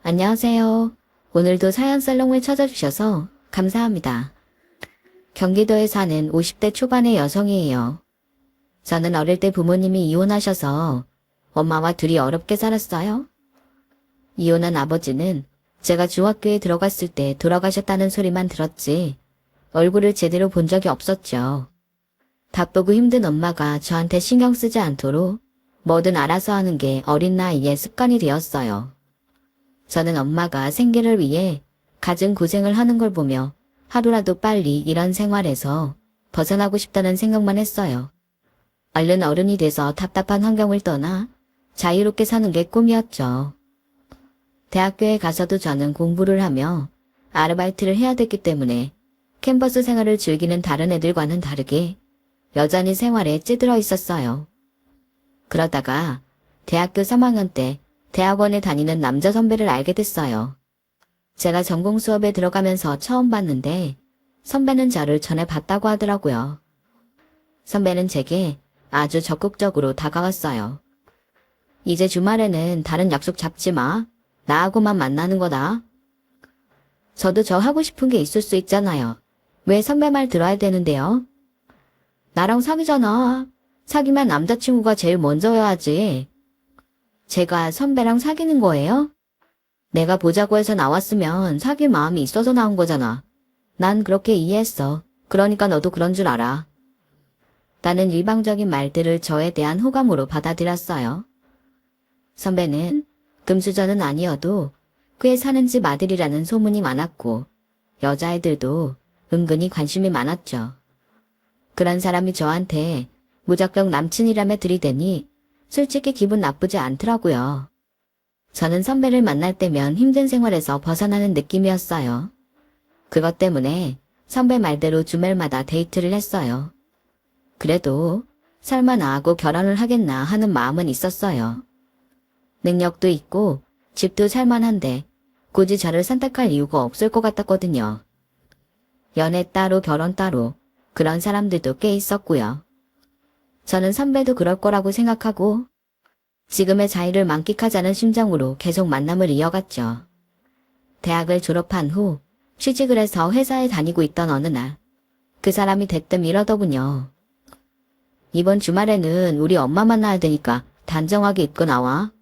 안녕하세요. 오늘도 사연 살롱을 찾아주셔서 감사합니다. 경기도에 사는 50대 초반의 여성이에요. 저는 어릴 때 부모님이 이혼하셔서 엄마와 둘이 어렵게 살았어요. 이혼한 아버지는 제가 중학교에 들어갔을 때 돌아가셨다는 소리만 들었지 얼굴을 제대로 본 적이 없었죠. 바쁘고 힘든 엄마가 저한테 신경 쓰지 않도록 뭐든 알아서 하는 게 어린 나이에 습관이 되었어요. 저는 엄마가 생계를 위해 갖은 고생을 하는 걸 보며 하루라도 빨리 이런 생활에서 벗어나고 싶다는 생각만 했어요. 얼른 어른이 돼서 답답한 환경을 떠나 자유롭게 사는 게 꿈이었죠. 대학교에 가서도 저는 공부를 하며 아르바이트를 해야 됐기 때문에 캠퍼스 생활을 즐기는 다른 애들과는 다르게 여전히 생활에 찌들어 있었어요. 그러다가 대학교 3학년 때 대학원에 다니는 남자 선배를 알게 됐어요. 제가 전공 수업에 들어가면서 처음 봤는데 선배는 저를 전에 봤다고 하더라고요. 선배는 제게 아주 적극적으로 다가왔어요. 이제 주말에는 다른 약속 잡지 마. 나하고만 만나는 거다. 저도 저 하고 싶은 게 있을 수 있잖아요. 왜 선배 말 들어야 되는데요? 나랑 사귀잖아. 사귀면 남자친구가 제일 먼저여야지. 제가 선배랑 사귀는 거예요? 내가 보자고 해서 나왔으면 사귈 마음이 있어서 나온 거잖아. 난 그렇게 이해했어. 그러니까 너도 그런 줄 알아. 나는 일방적인 말들을 저에 대한 호감으로 받아들였어요. 선배는 금수저는 아니어도 꽤 사는 집 아들이라는 소문이 많았고 여자애들도 은근히 관심이 많았죠. 그런 사람이 저한테 무작정 남친이라며 들이대니 솔직히 기분 나쁘지 않더라고요. 저는 선배를 만날 때면 힘든 생활에서 벗어나는 느낌이었어요. 그것 때문에 선배 말대로 주말마다 데이트를 했어요. 그래도 설마 나하고 결혼을 하겠나 하는 마음은 있었어요. 능력도 있고 집도 살만한데 굳이 저를 선택할 이유가 없을 것 같았거든요. 연애 따로 결혼 따로 그런 사람들도 꽤 있었고요. 저는 선배도 그럴 거라고 생각하고 지금의 자유를 만끽하자는 심정으로 계속 만남을 이어갔죠. 대학을 졸업한 후 취직을 해서 회사에 다니고 있던 어느 날 그 사람이 대뜸 이러더군요. 이번 주말에는 우리 엄마 만나야 되니까 단정하게 입고 나와.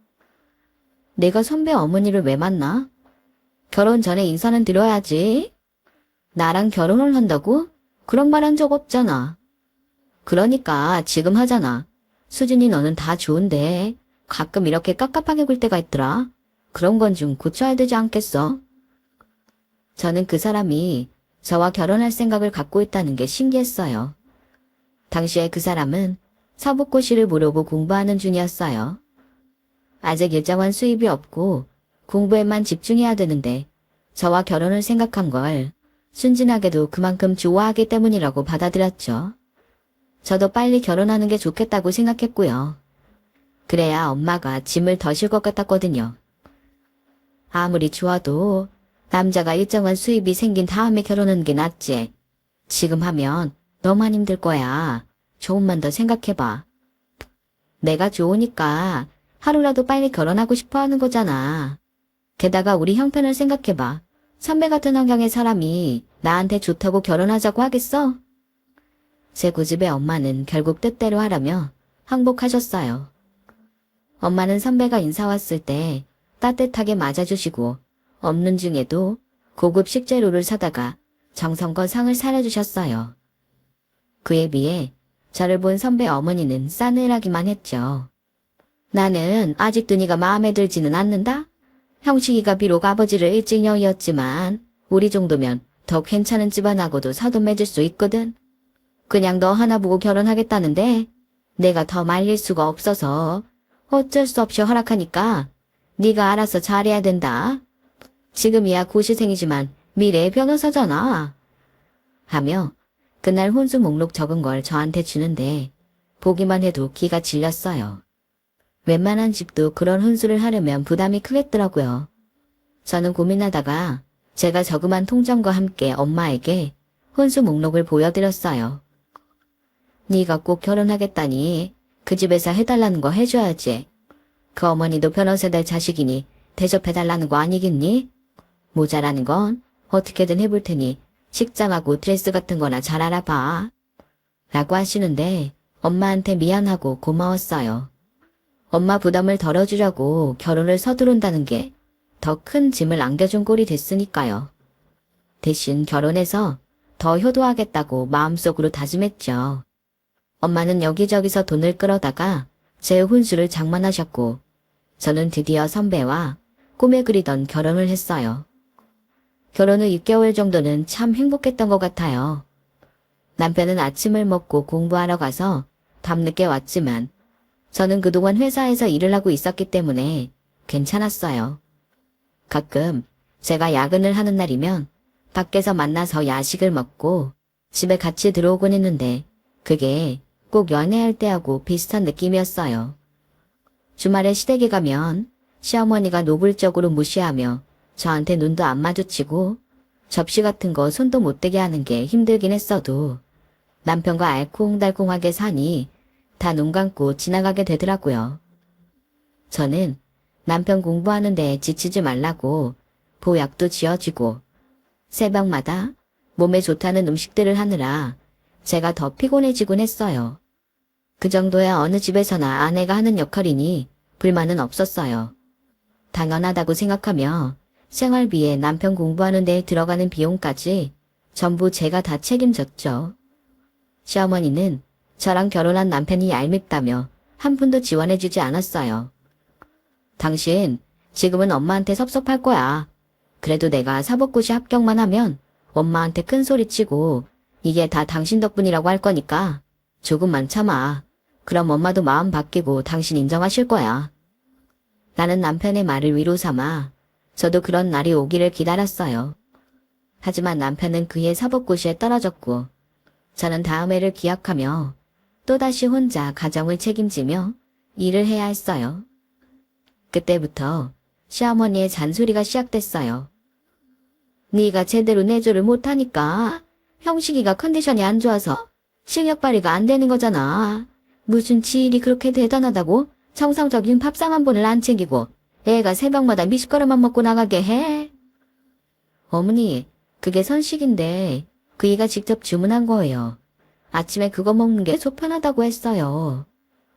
내가 선배 어머니를 왜 만나? 결혼 전에 인사는 드려야지. 나랑 결혼을 한다고? 그런 말 한 적 없잖아. 그러니까 지금 하잖아. 수진이 너는 다 좋은데 가끔 이렇게 깝깝하게 굴 때가 있더라. 그런 건 좀 고쳐야 되지 않겠어? 저는 그 사람이 저와 결혼할 생각을 갖고 있다는 게 신기했어요. 당시에 그 사람은 사법고시를 보려고 공부하는 중이었어요. 아직 일정한 수입이 없고 공부에만 집중해야 되는데 저와 결혼을 생각한 걸 순진하게도 그만큼 좋아하기 때문이라고 받아들였죠. 저도 빨리 결혼하는 게 좋겠다고 생각했고요. 그래야 엄마가 짐을 더 실 것 같았거든요. 아무리 좋아도 남자가 일정한 수입이 생긴 다음에 결혼하는 게 낫지. 지금 하면 너만 힘들 거야. 조금만 더 생각해봐. 내가 좋으니까 하루라도 빨리 결혼하고 싶어 하는 거잖아. 게다가 우리 형편을 생각해봐. 선배 같은 환경의 사람이 나한테 좋다고 결혼하자고 하겠어? 제 고집의 엄마는 결국 뜻대로 하라며 항복하셨어요. 엄마는 선배가 인사 왔을 때 따뜻하게 맞아주시고 없는 중에도 고급 식재료를 사다가 정성껏 상을 차려주셨어요. 그에 비해 저를 본 선배 어머니는 싸늘하기만 했죠. 나는 아직도 네가 마음에 들지는 않는다? 형식이가 비록 아버지를 일찍 여의었지만 우리 정도면 더 괜찮은 집안하고도 사돈 맺을 수 있거든. 그냥 너 하나 보고 결혼하겠다는데 내가 더 말릴 수가 없어서 어쩔 수 없이 허락하니까 네가 알아서 잘해야 된다. 지금이야 고시생이지만 미래의 변호사잖아. 하며 그날 혼수 목록 적은 걸 저한테 주는데 보기만 해도 기가 질렸어요. 웬만한 집도 그런 혼수를 하려면 부담이 크겠더라고요. 저는 고민하다가 제가 저금한 통장과 함께 엄마에게 혼수 목록을 보여드렸어요. 네가 꼭 결혼하겠다니 그 집에서 해달라는 거 해줘야지. 그 어머니도 변호사 될 자식이니 대접해달라는 거 아니겠니? 모자라는 건 어떻게든 해볼 테니 식장하고 드레스 같은 거나 잘 알아봐. 라고 하시는데 엄마한테 미안하고 고마웠어요. 엄마 부담을 덜어주려고 결혼을 서두른다는 게 더 큰 짐을 안겨준 꼴이 됐으니까요. 대신 결혼해서 더 효도하겠다고 마음속으로 다짐했죠. 엄마는 여기저기서 돈을 끌어다가 제 혼수를 장만하셨고 저는 드디어 선배와 꿈에 그리던 결혼을 했어요. 결혼 후 6개월 정도는 참 행복했던 것 같아요. 남편은 아침을 먹고 공부하러 가서 밤늦게 왔지만 저는 그동안 회사에서 일을 하고 있었기 때문에 괜찮았어요. 가끔 제가 야근을 하는 날이면 밖에서 만나서 야식을 먹고 집에 같이 들어오곤 했는데 그게 꼭 연애할 때하고 비슷한 느낌이었어요. 주말에 시댁에 가면 시어머니가 노골적으로 무시하며 저한테 눈도 안 마주치고 접시 같은 거 손도 못 대게 하는 게 힘들긴 했어도 남편과 알콩달콩하게 사니 다 눈 감고 지나가게 되더라고요. 저는 남편 공부하는 데 지치지 말라고 보약도 지어주고 새벽마다 몸에 좋다는 음식들을 하느라 제가 더 피곤해지곤 했어요. 그 정도야 어느 집에서나 아내가 하는 역할이니 불만은 없었어요. 당연하다고 생각하며 생활비에 남편 공부하는 데 들어가는 비용까지 전부 제가 다 책임졌죠. 시어머니는 저랑 결혼한 남편이 얄밉다며 한 푼도 지원해주지 않았어요. 당신 지금은 엄마한테 섭섭할 거야. 그래도 내가 사법고시 합격만 하면 엄마한테 큰 소리치고 이게 다 당신 덕분이라고 할 거니까 조금만 참아. 그럼 엄마도 마음 바뀌고 당신 인정하실 거야. 나는 남편의 말을 위로 삼아 저도 그런 날이 오기를 기다렸어요. 하지만 남편은 그해 사법고시에 떨어졌고 저는 다음 해를 기약하며 또다시 혼자 가정을 책임지며 일을 해야 했어요. 그때부터 시어머니의 잔소리가 시작됐어요. 네가 제대로 내조를 못하니까 형식이가 컨디션이 안 좋아서 실력 발휘가 안 되는 거잖아. 무슨 지일이 그렇게 대단하다고 정상적인 밥상 한 번을 안 챙기고 애가 새벽마다 미숫가루만 먹고 나가게 해? 어머니, 그게 선식인데 그 이가 직접 주문한 거예요. 아침에 그거 먹는 게 속 편하다고 했어요.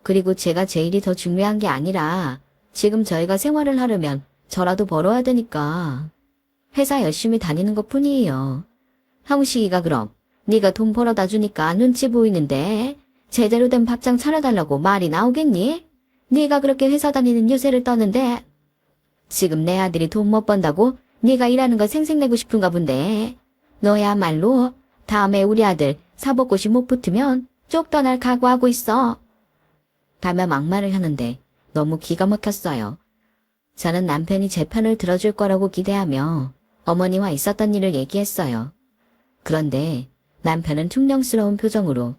그리고 제가 제 일이 더 중요한 게 아니라 지금 저희가 생활을 하려면 저라도 벌어야 되니까 회사 열심히 다니는 것 뿐이에요. 형식이가 그럼 네가 돈 벌어다 주니까 눈치 보이는데 제대로 된 밥상 차려달라고 말이 나오겠니? 네가 그렇게 회사 다니는 유세를 떠는데 지금 내 아들이 돈 못 번다고 네가 일하는 거 생색내고 싶은가 본데 너야말로 다음에 우리 아들 사법고시 못 붙으면 쪽 떠날 각오하고 있어. 다며 막말을 하는데 너무 기가 막혔어요. 저는 남편이 제 편을 들어줄 거라고 기대하며 어머니와 있었던 일을 얘기했어요. 그런데 남편은 퉁명스러운 표정으로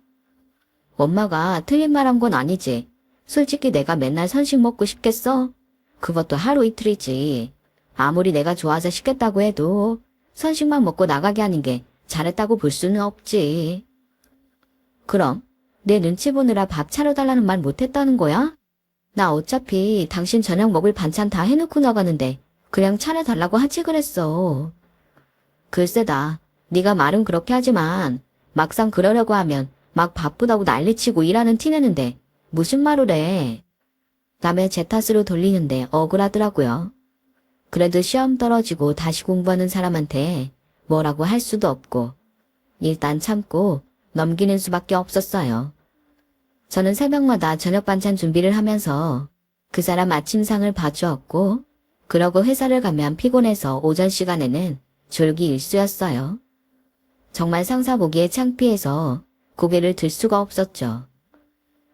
엄마가 틀린 말 한 건 아니지. 솔직히 내가 맨날 선식 먹고 싶겠어? 그것도 하루 이틀이지. 아무리 내가 좋아서 시켰다고 해도 선식만 먹고 나가게 하는 게 잘했다고 볼 수는 없지. 그럼 내 눈치 보느라 밥 차려달라는 말 못했다는 거야? 나 어차피 당신 저녁 먹을 반찬 다 해놓고 나가는데 그냥 차려달라고 하지 그랬어. 글쎄다. 네가 말은 그렇게 하지만 막상 그러려고 하면 막 바쁘다고 난리치고 일하는 티내는데 무슨 말을 해. 남의 제 탓으로 돌리는데 억울하더라고요. 그래도 시험 떨어지고 다시 공부하는 사람한테 뭐라고 할 수도 없고 일단 참고 넘기는 수밖에 없었어요. 저는 새벽마다 저녁 반찬 준비를 하면서 그 사람 아침상을 봐주었고 그러고 회사를 가면 피곤해서 오전 시간에는 졸기 일쑤였어요. 정말 상사 보기에 창피해서 고개를 들 수가 없었죠.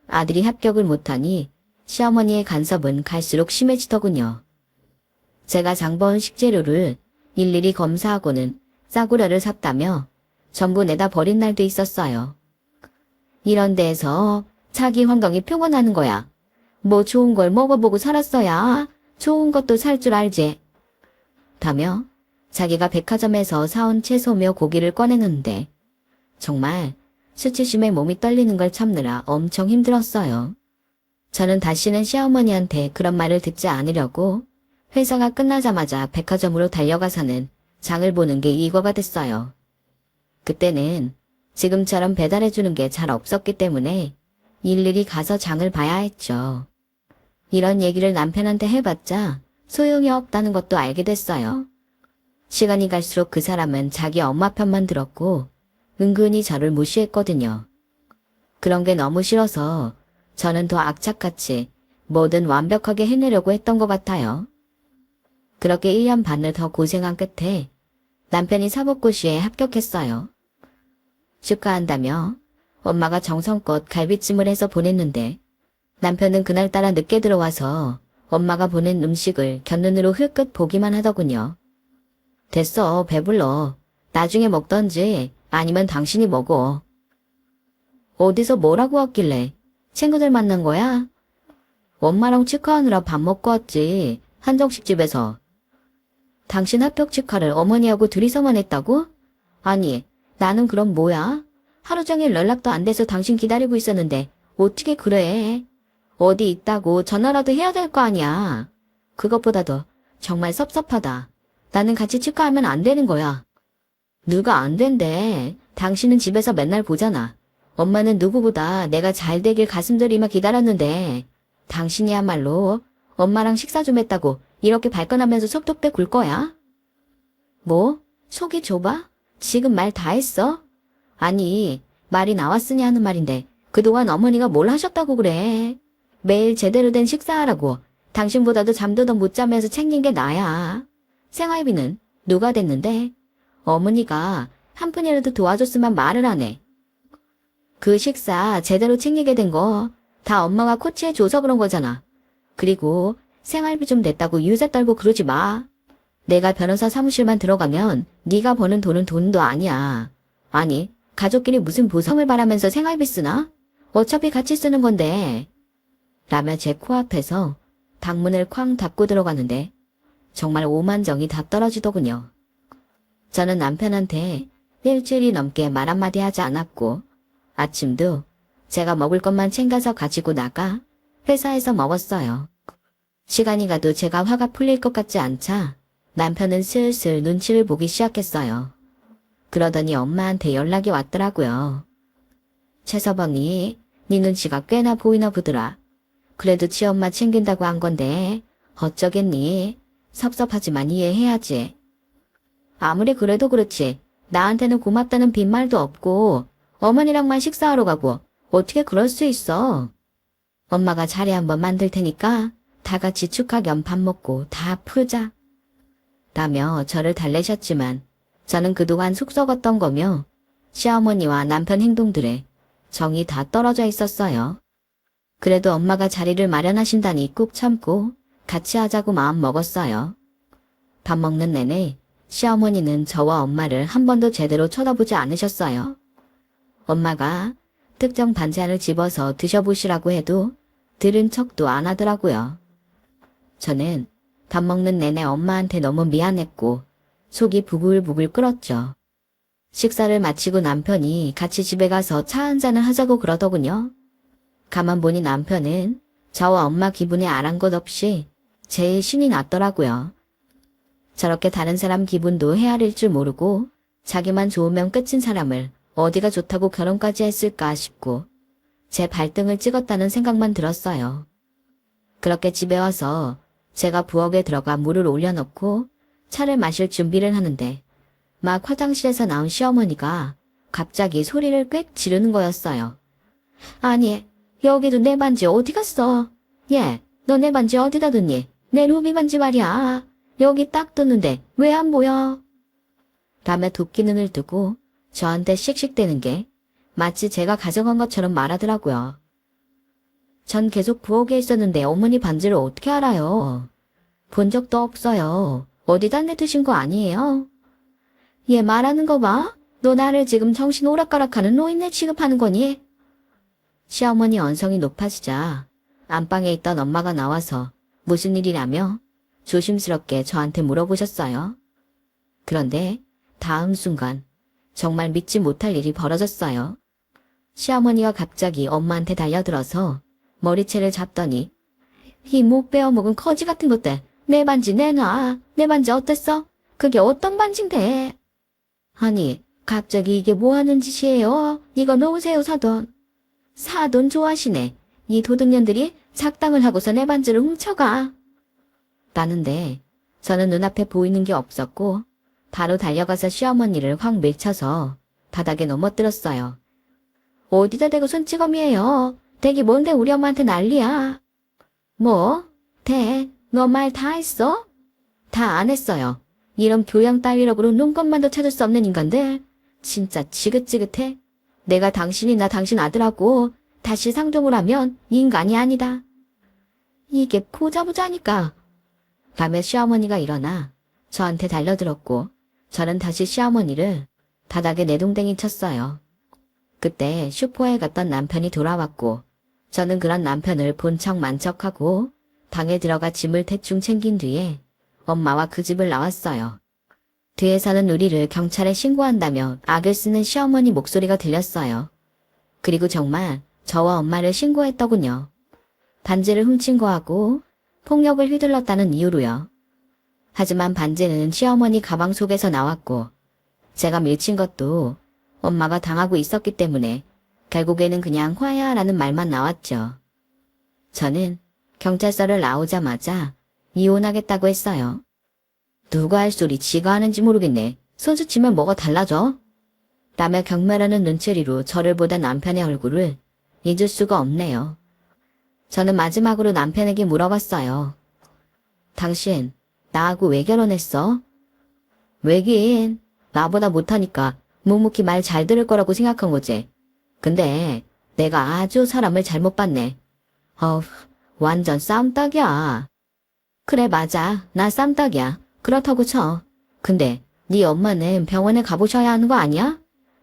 아들이 합격을 못하니 시어머니의 간섭은 갈수록 심해지더군요. 제가 장본 식재료를 일일이 검사하고는 싸구려를 샀다며 전부 내다 버린 날도 있었어요. 이런 데에서 자기 환경이 평온하는 거야. 뭐 좋은 걸 먹어보고 살았어야 좋은 것도 살 줄 알지. 다며 자기가 백화점에서 사온 채소며 고기를 꺼내는데 정말 수치심에 몸이 떨리는 걸 참느라 엄청 힘들었어요. 저는 다시는 시어머니한테 그런 말을 듣지 않으려고 회사가 끝나자마자 백화점으로 달려가서는 장을 보는 게 일과가 됐어요. 그때는 지금처럼 배달해주는 게 잘 없었기 때문에 일일이 가서 장을 봐야 했죠. 이런 얘기를 남편한테 해봤자 소용이 없다는 것도 알게 됐어요. 시간이 갈수록 그 사람은 자기 엄마 편만 들었고 은근히 저를 무시했거든요. 그런 게 너무 싫어서 저는 더 악착같이 뭐든 완벽하게 해내려고 했던 것 같아요. 그렇게 1년 반을 더 고생한 끝에 남편이 사법고시에 합격했어요. 축하한다며 엄마가 정성껏 갈비찜을 해서 보냈는데 남편은 그날따라 늦게 들어와서 엄마가 보낸 음식을 곁눈으로 흘끗 보기만 하더군요. 됐어, 배불러. 나중에 먹던지 아니면 당신이 먹어. 어디서 뭐라고 왔길래? 친구들 만난 거야? 엄마랑 축하하느라 밥 먹고 왔지. 한정식 집에서. 당신 합격 축하를 어머니하고 둘이서만 했다고? 아니, 나는 그럼 뭐야? 하루 종일 연락도 안 돼서 당신 기다리고 있었는데 어떻게 그래? 어디 있다고 전화라도 해야 될 거 아니야. 그것보다도 정말 섭섭하다. 나는 같이 축하하면 안 되는 거야. 누가 안 된대. 당신은 집에서 맨날 보잖아. 엄마는 누구보다 내가 잘 되길 가슴들이며 기다렸는데 당신이야말로 엄마랑 식사 좀 했다고 이렇게 발끈하면서 속독대 굴 거야? 뭐? 속이 좁아? 지금 말 다 했어? 아니, 말이 나왔으니 하는 말인데 그동안 어머니가 뭘 하셨다고 그래? 매일 제대로 된 식사하라고 당신보다도 잠도 더 못 자면서 챙긴 게 나야. 생활비는 누가 댔는데? 어머니가 한 푼이라도 도와줬으면 말을 안 해. 그 식사 제대로 챙기게 된 거 다 엄마가 코치해줘서 그런 거잖아. 그리고 생활비 좀 냈다고 유세 떨고 그러지 마. 내가 변호사 사무실만 들어가면 네가 버는 돈은 돈도 아니야. 아니, 가족끼리 무슨 보상을 바라면서 생활비 쓰나? 어차피 같이 쓰는 건데. 라며 제 코앞에서 방문을 쾅 닫고 들어가는데 정말 오만정이 다 떨어지더군요. 저는 남편한테 일주일이 넘게 말 한마디 하지 않았고 아침도 제가 먹을 것만 챙겨서 가지고 나가 회사에서 먹었어요. 시간이 가도 제가 화가 풀릴 것 같지 않자 남편은 슬슬 눈치를 보기 시작했어요. 그러더니 엄마한테 연락이 왔더라고요. 최서방이 네 눈치가 꽤나 보이나 보더라. 그래도 지엄마 챙긴다고 한 건데 어쩌겠니? 섭섭하지만 이해해야지. 아무리 그래도 그렇지. 나한테는 고맙다는 빈말도 없고 어머니랑만 식사하러 가고 어떻게 그럴 수 있어. 엄마가 자리 한번 만들 테니까 다 같이 축하 겸 밥 먹고 다 풀자. 라며 저를 달래셨지만 저는 그동안 속 썩었던 거며 시어머니와 남편 행동들에 정이 다 떨어져 있었어요. 그래도 엄마가 자리를 마련하신다니 꾹 참고 같이 하자고 마음 먹었어요. 밥 먹는 내내 시어머니는 저와 엄마를 한 번도 제대로 쳐다보지 않으셨어요. 엄마가 특정 반찬을 집어서 드셔보시라고 해도 들은 척도 안 하더라고요. 저는 밥 먹는 내내 엄마한테 너무 미안했고 속이 부글부글 끓었죠. 식사를 마치고 남편이 같이 집에 가서 차 한잔을 하자고 그러더군요. 가만 보니 남편은 저와 엄마 기분에 아랑곳 없이 제일 신이 났더라고요. 저렇게 다른 사람 기분도 헤아릴 줄 모르고 자기만 좋으면 끝인 사람을 어디가 좋다고 결혼까지 했을까 싶고 제 발등을 찍었다는 생각만 들었어요. 그렇게 집에 와서 제가 부엌에 들어가 물을 올려놓고 차를 마실 준비를 하는데 막 화장실에서 나온 시어머니가 갑자기 소리를 꽥 지르는 거였어요. 아니, 여기도 내 반지 어디 갔어? 얘, 너 내 반지 어디다 뒀니? 내 루비 반지 말이야. 여기 딱 뒀는데 왜 안 보여? 라며 도끼 눈을 뜨고 저한테 씩씩대는 게 마치 제가 가져간 것처럼 말하더라고요. 전 계속 부엌에 있었는데 어머니 반지를 어떻게 알아요? 본 적도 없어요. 어디다 내두신 거 아니에요? 얘 말하는 거 봐. 너 나를 지금 정신 오락가락하는 노인네 취급하는 거니? 시어머니 언성이 높아지자 안방에 있던 엄마가 나와서 무슨 일이라며 조심스럽게 저한테 물어보셨어요. 그런데 다음 순간 정말 믿지 못할 일이 벌어졌어요. 시어머니가 갑자기 엄마한테 달려들어서 머리채를 잡더니 이 못 베어먹은 거지 같은 것들 내 반지 내놔. 내 반지 어땠어? 그게 어떤 반지인데? 아니, 갑자기 이게 뭐 하는 짓이에요? 이거 놓으세요, 사돈. 사돈 좋아하시네. 이 도둑년들이 작당을 하고서 내 반지를 훔쳐가. 라는데 저는 눈앞에 보이는 게 없었고 바로 달려가서 시어머니를 확 밀쳐서 바닥에 넘어뜨렸어요. 어디다 대고 손찌검이에요. 댁이 뭔데 우리 엄마한테 난리야. 뭐? 너 말 다 했어? 다 안 했어요. 이런 교양 따위력으로 눈것만도 찾을 수 없는 인간들. 진짜 지긋지긋해. 내가 당신이나 당신 아들하고 다시 상종을 하면 인간이 아니다. 이게 보자보자니까. 라며 시어머니가 일어나 저한테 달려들었고 저는 다시 시어머니를 바닥에 내동댕이 쳤어요. 그때 슈퍼에 갔던 남편이 돌아왔고 저는 그런 남편을 본 척 만척하고 방에 들어가 짐을 대충 챙긴 뒤에 엄마와 그 집을 나왔어요. 뒤에서는 우리를 경찰에 신고한다며 악을 쓰는 시어머니 목소리가 들렸어요. 그리고 정말 저와 엄마를 신고했더군요. 반지를 훔친 거하고 폭력을 휘둘렀다는 이유로요. 하지만 반지는 시어머니 가방 속에서 나왔고 제가 밀친 것도 엄마가 당하고 있었기 때문에 결국에는 그냥 화해하라는 말만 나왔죠. 저는 경찰서를 나오자마자 이혼하겠다고 했어요. 누가 할 소리 지가 하는지 모르겠네. 손수 치면 뭐가 달라져? 라며 경멸하는 눈초리로 저를 보던 남편의 얼굴을 잊을 수가 없네요. 저는 마지막으로 남편에게 물어봤어요. 당신 나하고 왜 결혼했어? 왜긴 나보다 못하니까 묵묵히 말 잘 들을 거라고 생각한 거지. 근데 내가 아주 사람을 잘못 봤네. 완전 쌈딱이야. 그래 맞아. 나 쌈딱이야. 그렇다고 쳐. 근데 네 엄마는 병원에 가보셔야 하는 거 아니야?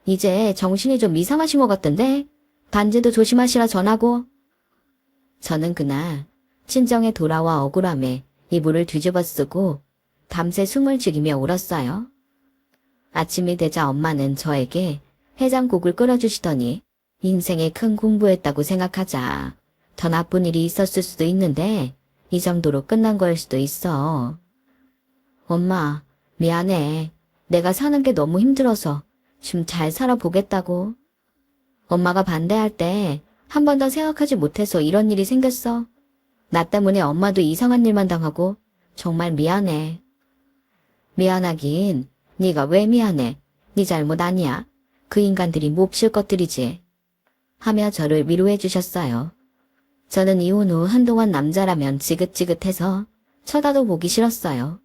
이제 정신이 좀 이상하신 것 같던데. 반지도 조심하시라 전하고. 저는 그날 친정에 돌아와 억울함에 이불을 뒤집어 쓰고 밤새 숨을 죽이며 울었어요. 아침이 되자 엄마는 저에게 해장국을 끓여주시더니 인생에 큰 공부했다고 생각하자. 더 나쁜 일이 있었을 수도 있는데 이 정도로 끝난 거일 수도 있어. 엄마, 미안해. 내가 사는 게 너무 힘들어서 좀 잘 살아보겠다고. 엄마가 반대할 때 한 번 더 생각하지 못해서 이런 일이 생겼어. 나 때문에 엄마도 이상한 일만 당하고 정말 미안해. 미안하긴 네가 왜 미안해. 네 잘못 아니야. 그 인간들이 몹쓸 것들이지. 하며 저를 위로해 주셨어요. 저는 이혼 후 한동안 남자라면 지긋지긋해서 쳐다도 보기 싫었어요.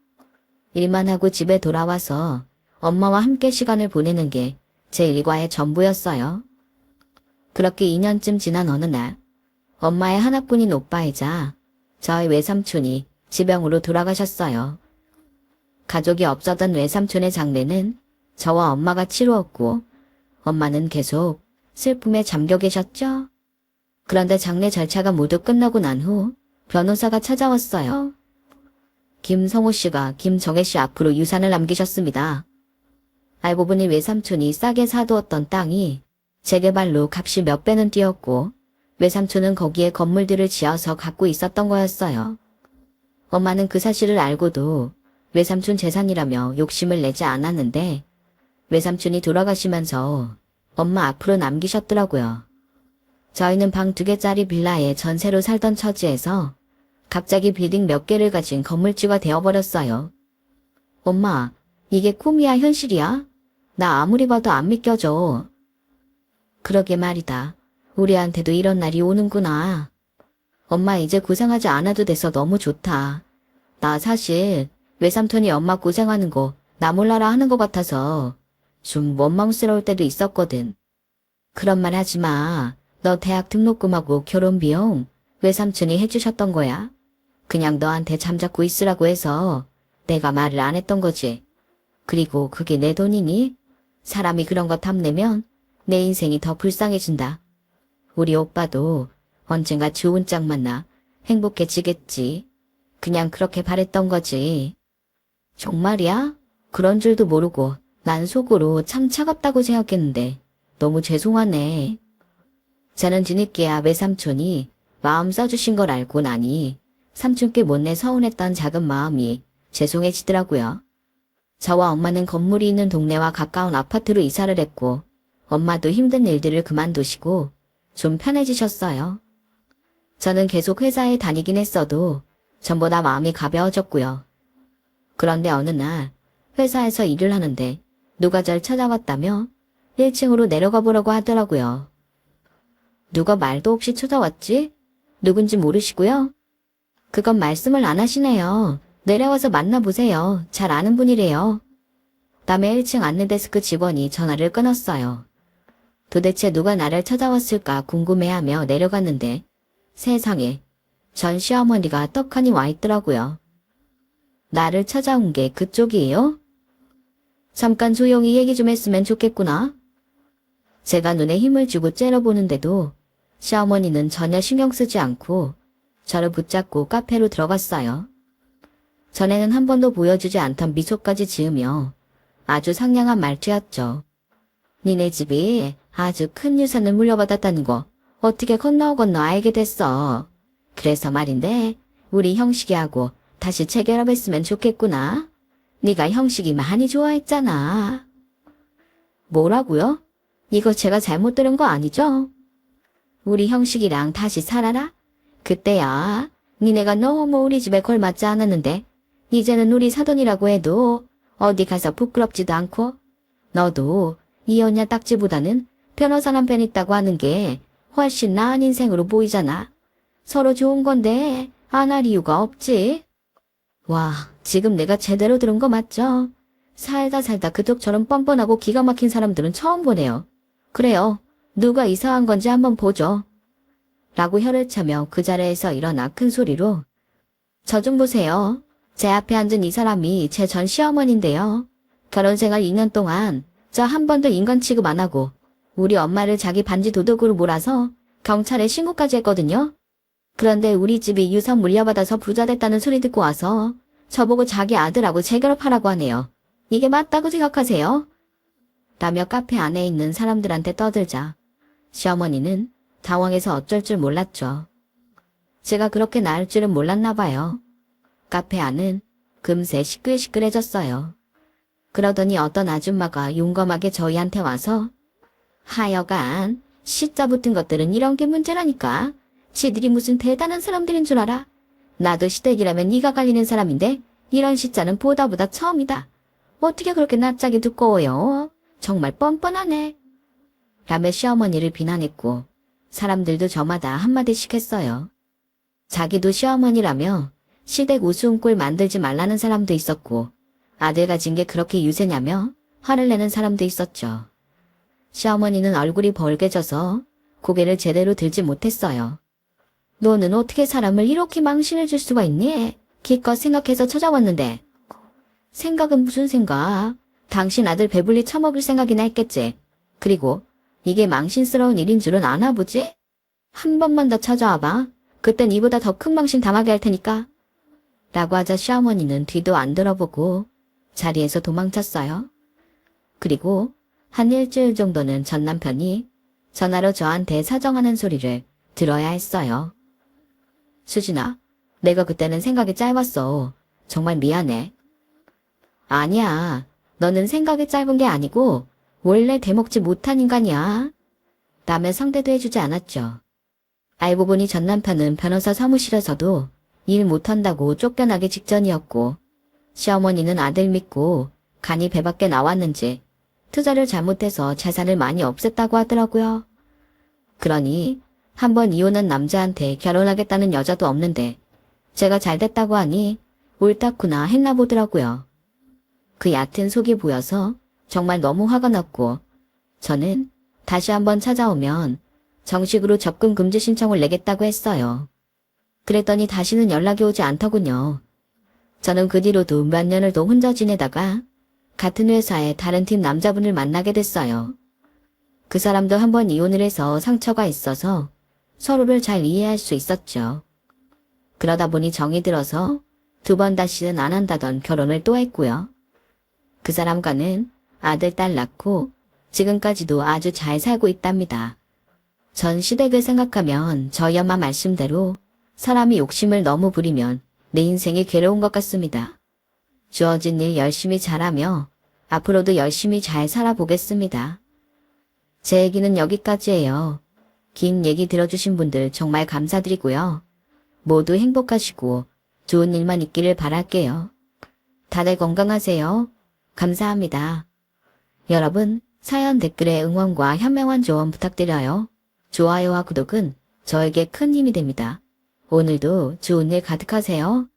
일만 하고 집에 돌아와서 엄마와 함께 시간을 보내는 게 제 일과의 전부였어요. 그렇게 2년쯤 지난 어느 날 엄마의 하나뿐인 오빠이자 저의 외삼촌이 지병으로 돌아가셨어요. 가족이 없었던 외삼촌의 장례는 저와 엄마가 치루었고 엄마는 계속 슬픔에 잠겨 계셨죠. 그런데 장례 절차가 모두 끝나고 난 후 변호사가 찾아왔어요. 김성호 씨가 김정혜 씨 앞으로 유산을 남기셨습니다. 알고 보니 외삼촌이 싸게 사두었던 땅이 재개발로 값이 몇 배는 뛰었고 외삼촌은 거기에 건물들을 지어서 갖고 있었던 거였어요. 엄마는 그 사실을 알고도 외삼촌 재산이라며 욕심을 내지 않았는데 외삼촌이 돌아가시면서 엄마 앞으로 남기셨더라고요. 저희는 방 2개짜리 빌라에 전세로 살던 처지에서 갑자기 빌딩 몇 개를 가진 건물주가 되어버렸어요. 엄마, 이게 꿈이야 현실이야? 나 아무리 봐도 안 믿겨져. 그러게 말이다. 우리한테도 이런 날이 오는구나. 엄마 이제 고생하지 않아도 돼서 너무 좋다. 나 사실 외삼촌이 엄마 고생하는 거 나 몰라라 하는 것 같아서 좀 원망스러울 때도 있었거든. 그런 말 하지 마. 너 대학 등록금하고 결혼 비용 외삼촌이 해주셨던 거야. 그냥 너한테 잠자코 있으라고 해서 내가 말을 안 했던 거지. 그리고 그게 내 돈이니? 사람이 그런 거 탐내면 내 인생이 더 불쌍해진다. 우리 오빠도 언젠가 좋은 짝 만나 행복해지겠지. 그냥 그렇게 바랬던 거지. 정말이야? 그런 줄도 모르고 난 속으로 참 차갑다고 생각했는데 너무 죄송하네. 저는 뒤늦게야 외삼촌이 마음 써주신 걸 알고 나니 삼촌께 못내 서운했던 작은 마음이 죄송해지더라고요. 저와 엄마는 건물이 있는 동네와 가까운 아파트로 이사를 했고 엄마도 힘든 일들을 그만두시고 좀 편해지셨어요. 저는 계속 회사에 다니긴 했어도 전보다 마음이 가벼워졌고요. 그런데 어느 날 회사에서 일을 하는데 누가 절 찾아왔다며 1층으로 내려가 보라고 하더라고요. 누가 말도 없이 찾아왔지? 누군지 모르시고요? 그건 말씀을 안 하시네요. 내려와서 만나보세요. 잘 아는 분이래요. 남의 1층 안내데스크 직원이 전화를 끊었어요. 도대체 누가 나를 찾아왔을까 궁금해하며 내려갔는데 세상에 전 시어머니가 떡하니 와 있더라고요. 나를 찾아온 게 그쪽이에요? 잠깐 조용히 얘기 좀 했으면 좋겠구나. 제가 눈에 힘을 주고 째려보는데도 시어머니는 전혀 신경 쓰지 않고 저를 붙잡고 카페로 들어갔어요. 전에는 한 번도 보여주지 않던 미소까지 지으며 아주 상냥한 말투였죠. 니네 집이 아주 큰 유산을 물려받았다는 거 어떻게 건너 알게 됐어. 그래서 말인데 우리 형식이하고 다시 재결합했으면 좋겠구나. 네가 형식이 많이 좋아했잖아. 뭐라고요? 이거 제가 잘못 들은 거 아니죠? 우리 형식이랑 다시 살아라? 그때야 니네가 너무 우리 집에 걸맞지 않았는데 이제는 우리 사돈이라고 해도 어디 가서 부끄럽지도 않고 너도 이혼녀 딱지보다는 변호사 남편 있다고 하는 게 훨씬 나은 인생으로 보이잖아. 서로 좋은 건데 안 할 이유가 없지. 와, 지금 내가 제대로 들은 거 맞죠? 살다 그쪽처럼 뻔뻔하고 기가 막힌 사람들은 처음 보네요. 그래요. 누가 이상한 건지 한번 보죠. 라고 혀를 차며 그 자리에서 일어나 큰 소리로 저 좀 보세요. 제 앞에 앉은 이 사람이 제 전 시어머니인데요. 결혼생활 2년 동안 저 한 번도 인간 취급 안 하고 우리 엄마를 자기 반지 도둑으로 몰아서 경찰에 신고까지 했거든요. 그런데 우리 집이 유산 물려받아서 부자 됐다는 소리 듣고 와서 저보고 자기 아들하고 재결합하라고 하네요. 이게 맞다고 생각하세요? 라며 카페 안에 있는 사람들한테 떠들자 시어머니는 당황해서 어쩔 줄 몰랐죠. 제가 그렇게 나을 줄은 몰랐나 봐요. 카페 안은 금세 시끌시끌해졌어요. 그러더니 어떤 아줌마가 용감하게 저희한테 와서 하여간 시자 붙은 것들은 이런 게 문제라니까. 지들이 무슨 대단한 사람들인 줄 알아? 나도 시댁이라면 이가 갈리는 사람인데 이런 시자는 보다 처음이다. 어떻게 그렇게 낯짝이 두꺼워요? 정말 뻔뻔하네. 라며 시어머니를 비난했고 사람들도 저마다 한마디씩 했어요. 자기도 시어머니라며 시댁 우스운 꼴 만들지 말라는 사람도 있었고 아들 가진 게 그렇게 유세냐며 화를 내는 사람도 있었죠. 시어머니는 얼굴이 벌개져서 고개를 제대로 들지 못했어요. 너는 어떻게 사람을 이렇게 망신을 줄 수가 있니? 기껏 생각해서 찾아왔는데. 생각은 무슨 생각? 당신 아들 배불리 처먹을 생각이나 했겠지. 그리고 이게 망신스러운 일인 줄은 아나 보지? 한 번만 더 찾아와봐. 그땐 이보다 더 큰 망신 당하게 할 테니까. 라고 하자 시어머니는 뒤도 안 돌아보고 자리에서 도망쳤어요. 그리고 한 일주일 정도는 전 남편이 전화로 저한테 사정하는 소리를 들어야 했어요. 수진아, 내가 그때는 생각이 짧았어. 정말 미안해. 아니야. 너는 생각이 짧은 게 아니고 원래 대먹지 못한 인간이야. 라며 상대도 해주지 않았죠. 알고 보니 전 남편은 변호사 사무실에서도 일 못한다고 쫓겨나기 직전이었고 시어머니는 아들 믿고 간이 배 밖에 나왔는지 투자를 잘못해서 재산을 많이 없앴다고 하더라고요. 그러니 한번 이혼한 남자한테 결혼하겠다는 여자도 없는데 제가 잘됐다고 하니 옳다구나 했나 보더라고요. 그 얕은 속이 보여서 정말 너무 화가 났고 저는 다시 한번 찾아오면 정식으로 접근 금지 신청을 내겠다고 했어요. 그랬더니 다시는 연락이 오지 않더군요. 저는 그 뒤로도 몇 년을 더 혼자 지내다가 같은 회사의 다른 팀 남자분을 만나게 됐어요. 그 사람도 한번 이혼을 해서 상처가 있어서 서로를 잘 이해할 수 있었죠. 그러다 보니 정이 들어서 2번 다시는 안 한다던 결혼을 또 했고요. 그 사람과는 아들, 딸 낳고 지금까지도 아주 잘 살고 있답니다. 전 시댁을 생각하면 저희 엄마 말씀대로 사람이 욕심을 너무 부리면 내 인생이 괴로운 것 같습니다. 주어진 일 열심히 잘하며 앞으로도 열심히 잘 살아보겠습니다. 제 얘기는 여기까지예요. 긴 얘기 들어주신 분들 정말 감사드리고요. 모두 행복하시고 좋은 일만 있기를 바랄게요. 다들 건강하세요. 감사합니다. 여러분, 사연 댓글에 응원과 현명한 조언 부탁드려요. 좋아요와 구독은 저에게 큰 힘이 됩니다. 오늘도 좋은 일 가득하세요.